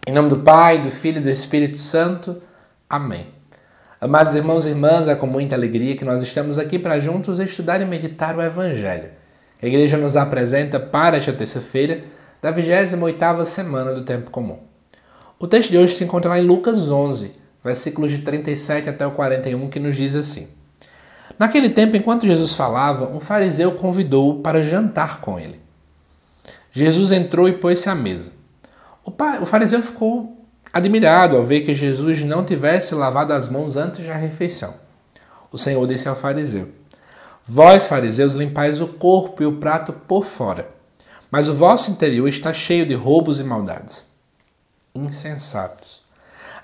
Em nome do Pai, do Filho e do Espírito Santo. Amém. Amados irmãos e irmãs, é com muita alegria que nós estamos aqui para juntos estudar e meditar o Evangelho. A igreja nos apresenta para esta terça-feira da 28ª semana do Tempo Comum. O texto de hoje se encontra lá em Lucas 11, versículos de 37 até o 41, que nos diz assim. Naquele tempo, enquanto Jesus falava, um fariseu convidou-o para jantar com ele. Jesus entrou e pôs-se à mesa. O fariseu ficou admirado ao ver que Jesus não tivesse lavado as mãos antes da refeição. O Senhor disse ao fariseu: Vós, fariseus, limpais o corpo e o prato por fora, mas o vosso interior está cheio de roubos e maldades. Insensatos!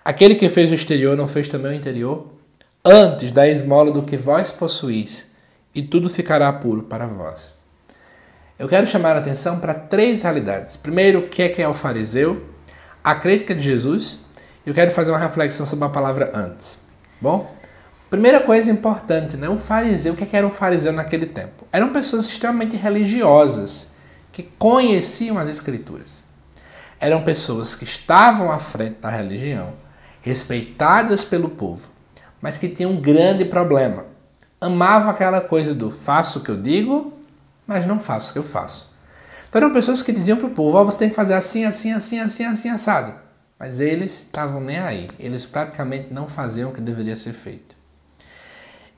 Aquele que fez o exterior não fez também o interior? Antes dá esmola do que vós possuís, e tudo ficará puro para vós. Eu quero chamar a atenção para três realidades. Primeiro, o que é o fariseu, a crítica de Jesus, e eu quero fazer uma reflexão sobre a palavra antes. Bom, primeira coisa importante, né? O fariseu, o que era um fariseu naquele tempo? Eram pessoas extremamente religiosas, que conheciam as Escrituras. Eram pessoas que estavam à frente da religião, respeitadas pelo povo, mas que tinham um grande problema. Amavam aquela coisa do faço o que eu digo, mas não faço o que eu faço. Então eram pessoas que diziam para o povo, você tem que fazer assim, assim, assim, assim, assim, assado. Mas eles estavam nem aí. Eles praticamente não faziam o que deveria ser feito.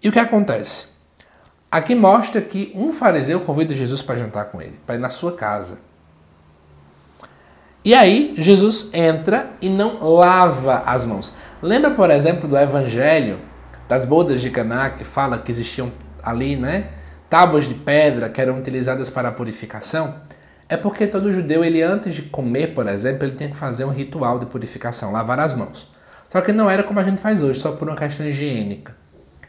E o que acontece? Aqui mostra que um fariseu convida Jesus para jantar com ele, para ir na sua casa. E aí Jesus entra e não lava as mãos. Lembra, por exemplo, do Evangelho das bodas de Caná, que fala que existiam ali, né, tábuas de pedra que eram utilizadas para a purificação? É porque todo judeu, ele antes de comer, por exemplo, ele tem que fazer um ritual de purificação, lavar as mãos. Só que não era como a gente faz hoje, só por uma questão higiênica.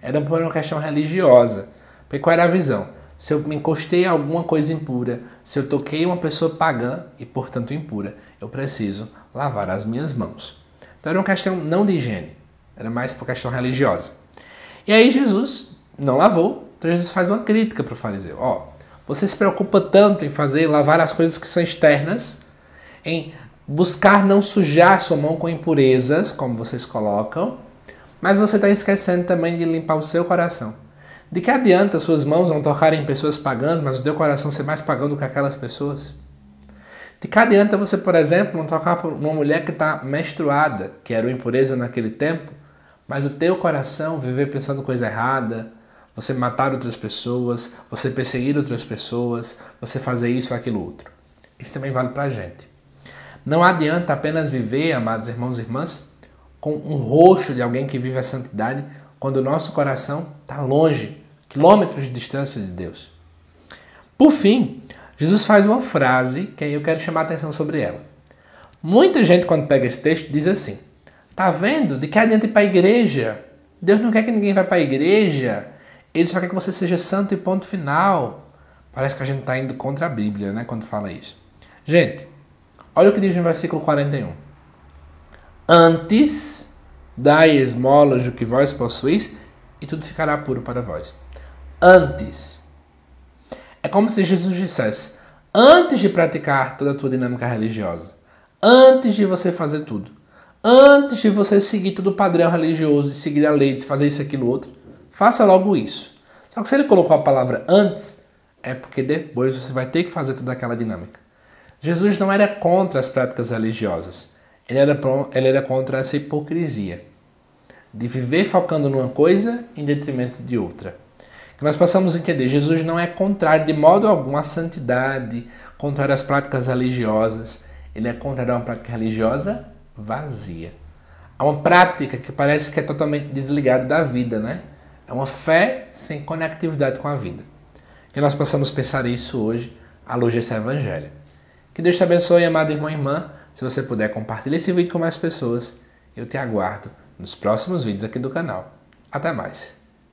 Era por uma questão religiosa. Porque qual era a visão? Se eu me encostei a alguma coisa impura, se eu toquei uma pessoa pagã e, portanto, impura, eu preciso lavar as minhas mãos. Então era uma questão não de higiene, era mais por questão religiosa. E aí Jesus não lavou, então Jesus faz uma crítica para o fariseu. Você se preocupa tanto em lavar as coisas que são externas, em buscar não sujar sua mão com impurezas, como vocês colocam, mas você está esquecendo também de limpar o seu coração. De que adianta suas mãos não tocarem em pessoas pagãs, mas o teu coração ser mais pagão do que aquelas pessoas? De que adianta você, por exemplo, não tocar por uma mulher que está menstruada, que era uma impureza naquele tempo, mas o teu coração viver pensando coisa errada, você matar outras pessoas, você perseguir outras pessoas, você fazer isso ou aquilo outro. Isso também vale para a gente. Não adianta apenas viver, amados irmãos e irmãs, com um rosto de alguém que vive a santidade, quando o nosso coração está longe, quilômetros de distância de Deus. Por fim, Jesus faz uma frase que eu quero chamar a atenção sobre ela. Muita gente, quando pega esse texto, diz assim: tá vendo? De que adianta ir para a igreja? Deus não quer que ninguém vá para a igreja. Ele só quer que você seja santo e ponto final. Parece que a gente está indo contra a Bíblia, né, quando fala isso. Gente, olha o que diz no versículo 41. Antes dai esmolas do que vós possuís, e tudo ficará puro para vós. Antes. É como se Jesus dissesse, antes de praticar toda a tua dinâmica religiosa, antes de você fazer tudo, antes de você seguir todo o padrão religioso, de seguir a lei, de fazer isso, aquilo, outro, faça logo isso. Só que se ele colocou a palavra antes, é porque depois você vai ter que fazer toda aquela dinâmica. Jesus não era contra as práticas religiosas. Ele era contra essa hipocrisia de viver focando numa coisa em detrimento de outra. Que nós possamos entender, Jesus não é contrário de modo algum à santidade, contrário às práticas religiosas. Ele é contrário a uma prática religiosa vazia. É uma prática que parece que é totalmente desligada da vida, né? É uma fé sem conectividade com a vida. Que nós possamos pensar isso hoje, à luz desse Evangelho. Que Deus te abençoe, amado irmão e irmã. Se você puder, compartilhe esse vídeo com mais pessoas. Eu te aguardo nos próximos vídeos aqui do canal. Até mais!